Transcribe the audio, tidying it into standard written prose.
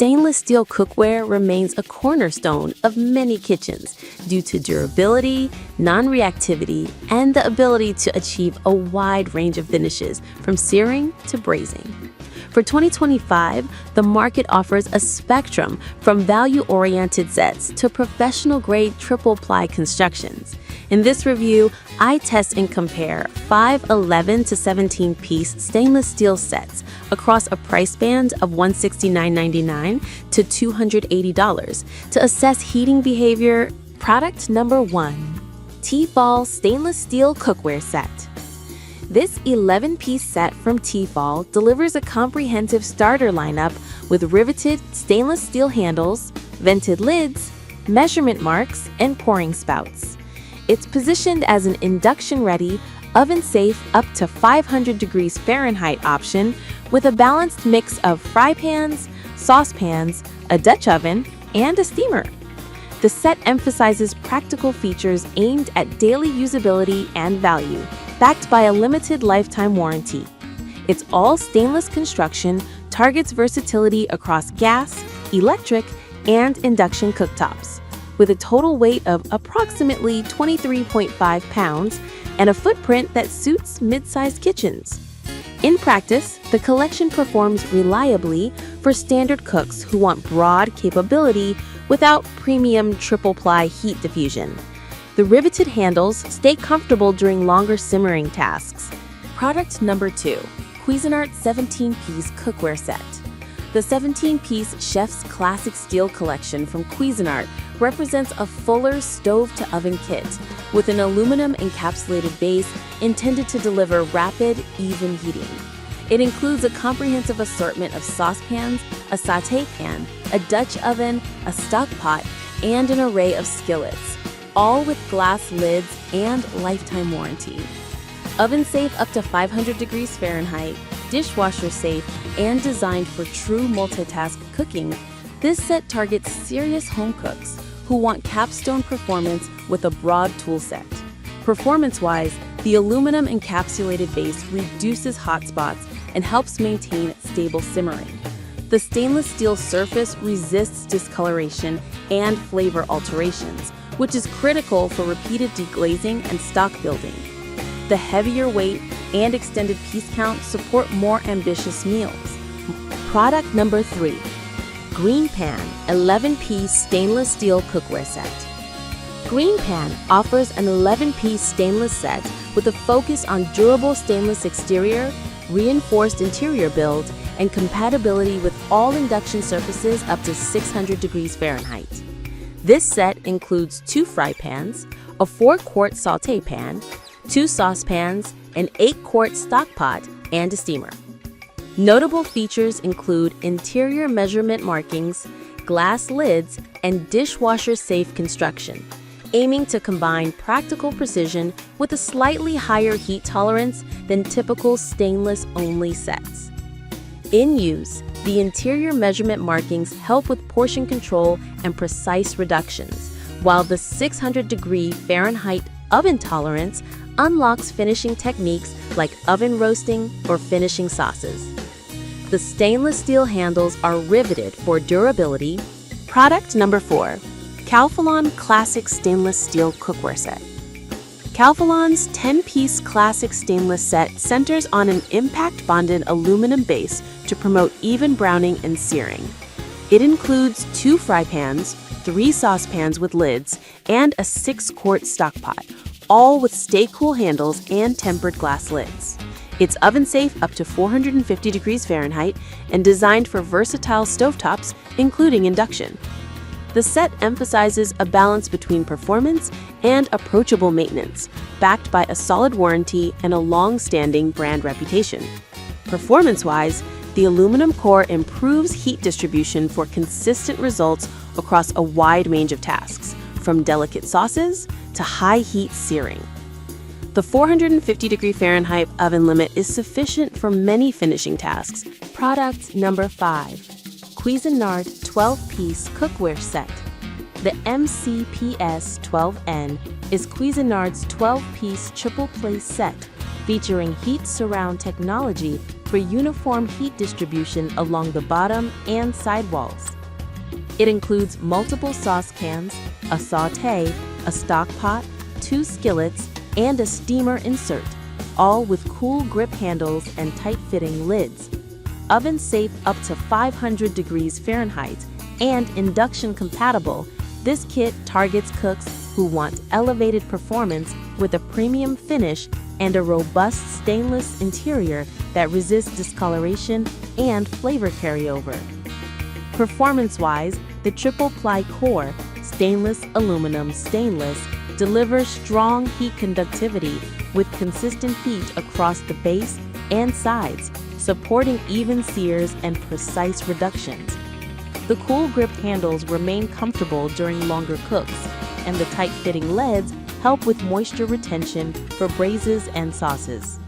Stainless steel cookware remains a cornerstone of many kitchens due to durability, non-reactivity, and the ability to achieve a wide range of finishes from searing to braising. For 2025, the market offers a spectrum from value-oriented sets to professional-grade triple-ply constructions. In this review, I test and compare 5 11 to 17-piece stainless steel sets across a price band of $169.99 to $280 to assess heating behavior. Product number 1. Tefal Stainless Steel Cookware Set. This 11-piece set from Tefal delivers a comprehensive starter lineup with riveted stainless steel handles, vented lids, measurement marks, and pouring spouts. It's positioned as an induction-ready, oven-safe up to 500 degrees Fahrenheit option with a balanced mix of fry pans, saucepans, a Dutch oven, and a steamer. The set emphasizes practical features aimed at daily usability and value, backed by a limited lifetime warranty. Its all-stainless construction targets versatility across gas, electric, and induction cooktops, with a total weight of approximately 23.5 pounds and a footprint that suits mid-sized kitchens. In practice, the collection performs reliably for standard cooks who want broad capability without premium triple-ply heat diffusion. The riveted handles stay comfortable during longer simmering tasks. Product number 2. Cuisinart 17-piece cookware set. The 17-piece Chef's Classic Steel collection from Cuisinart represents a fuller stove-to-oven kit with an aluminum encapsulated base intended to deliver rapid, even heating. It includes a comprehensive assortment of saucepans, a sauté pan, a Dutch oven, a stock pot, and an array of skillets, all with glass lids and lifetime warranty. Oven safe up to 500 degrees Fahrenheit, dishwasher safe, and designed for true multitask cooking, this set targets serious home cooks who want capstone performance with a broad tool set. Performance-wise, the aluminum encapsulated base reduces hot spots and helps maintain stable simmering. The stainless steel surface resists discoloration and flavor alterations, which is critical for repeated deglazing and stock building. The heavier weight and extended piece count support more ambitious meals. Product number 3. Green Pan 11-piece stainless steel cookware set. Green Pan offers an 11-piece stainless set with a focus on durable stainless exterior, reinforced interior build, and compatibility with all induction surfaces up to 600 degrees Fahrenheit. This set includes 2 fry pans, a 4-quart sauté pan, 2 saucepans, an 8-quart stock pot, and a steamer. Notable features include interior measurement markings, glass lids, and dishwasher-safe construction, aiming to combine practical precision with a slightly higher heat tolerance than typical stainless-only sets. In use, the interior measurement markings help with portion control and precise reductions, while the 600-degree Fahrenheit oven tolerance unlocks finishing techniques like oven roasting or finishing sauces. The stainless steel handles are riveted for durability. Product number 4. Calphalon Classic Stainless Steel Cookware Set. Calphalon's 10-piece classic stainless set centers on an impact-bonded aluminum base to promote even browning and searing. It includes 2 fry pans, 3 saucepans with lids, and a 6-quart stock pot, all with stay-cool handles and tempered glass lids. It's oven-safe up to 450 degrees Fahrenheit and designed for versatile stovetops, including induction. The set emphasizes a balance between performance and approachable maintenance, backed by a solid warranty and a long-standing brand reputation. Performance-wise, the aluminum core improves heat distribution for consistent results across a wide range of tasks, from delicate sauces to high-heat searing. The 450-degree Fahrenheit oven limit is sufficient for many finishing tasks. Product number 5. Cuisinart 12-piece cookware set. The MCPS 12N is Cuisinart's 12-piece triple-place set featuring heat surround technology for uniform heat distribution along the bottom and sidewalls. It includes multiple sauce cans, a sauté, a stock pot, 2 skillets, and a steamer insert, all with cool grip handles and tight-fitting lids. Oven safe up to 500 degrees Fahrenheit and induction compatible, this kit targets cooks who want elevated performance with a premium finish and a robust stainless interior that resists discoloration and flavor carryover. Performance-wise, the triple-ply core, stainless aluminum stainless, delivers strong heat conductivity with consistent heat across the base and sides, supporting even sears and precise reductions. The cool grip handles remain comfortable during longer cooks, and the tight-fitting leads help with moisture retention for braises and sauces.